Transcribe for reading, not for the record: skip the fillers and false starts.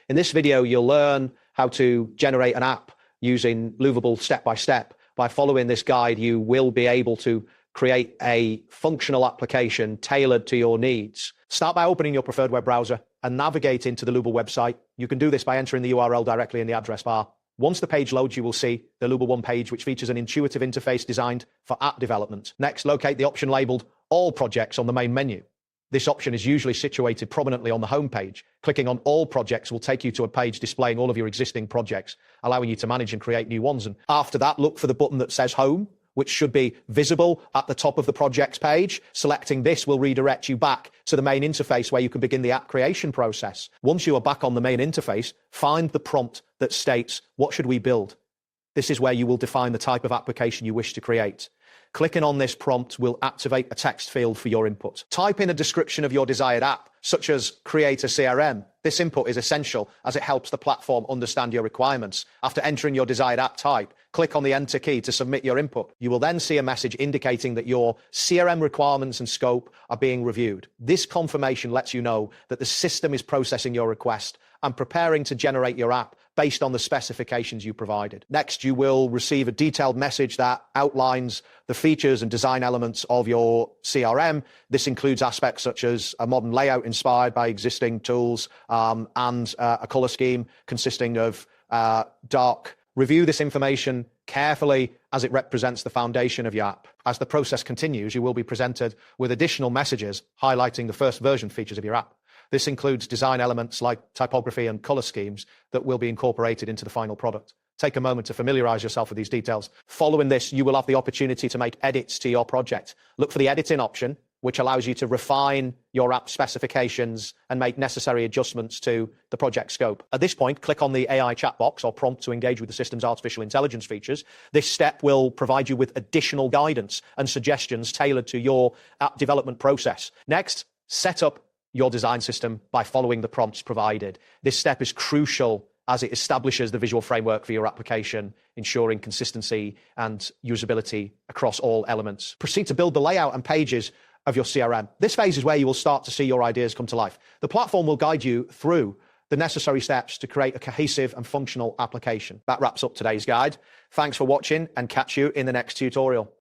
In this video, you'll learn how to generate an app using Lovable step by step. By following this guide, you will be able to create a functional application tailored to your needs. Start by opening your preferred web browser and navigate into the Lovable website. You can do this by entering the URL directly in the address bar. Once the page loads, you will see the Lovable One page, which features an intuitive interface designed for app development. Next, locate the option labeled All Projects on the main menu. This option is usually situated prominently on the home page. Clicking on All Projects will take you to a page displaying all of your existing projects, allowing you to manage and create new ones. And after that, look for the button that says Home, which should be visible at the top of the projects page. Selecting this will redirect you back to the main interface where you can begin the app creation process. Once you are back on the main interface, find the prompt that states, "What should we build?" This is where you will define the type of application you wish to create. Clicking on this prompt will activate a text field for your input. Type in a description of your desired app, such as create a CRM. This input is essential as it helps the platform understand your requirements. After entering your desired app type, click on the Enter key to submit your input. You will then see a message indicating that your CRM requirements and scope are being reviewed. This confirmation lets you know that the system is processing your request and preparing to generate your app based on the specifications you provided. Next, you will receive a detailed message that outlines the features and design elements of your CRM. This includes aspects such as a modern layout inspired by existing tools and a color scheme consisting of dark. Review this information carefully as it represents the foundation of your app. As the process continues, you will be presented with additional messages highlighting the first version features of your app. This includes design elements like typography and color schemes that will be incorporated into the final product. Take a moment to familiarize yourself with these details. Following this, you will have the opportunity to make edits to your project. Look for the editing option, which allows you to refine your app specifications and make necessary adjustments to the project scope. At this point, click on the AI chat box or prompt to engage with the system's artificial intelligence features. This step will provide you with additional guidance and suggestions tailored to your app development process. Next, set up your design system by following the prompts provided. This step is crucial as it establishes the visual framework for your application, ensuring consistency and usability across all elements. Proceed to build the layout and pages of your CRM. This phase is where you will start to see your ideas come to life. The platform will guide you through the necessary steps to create a cohesive and functional application. That wraps up today's guide. Thanks for watching and catch you in the next tutorial.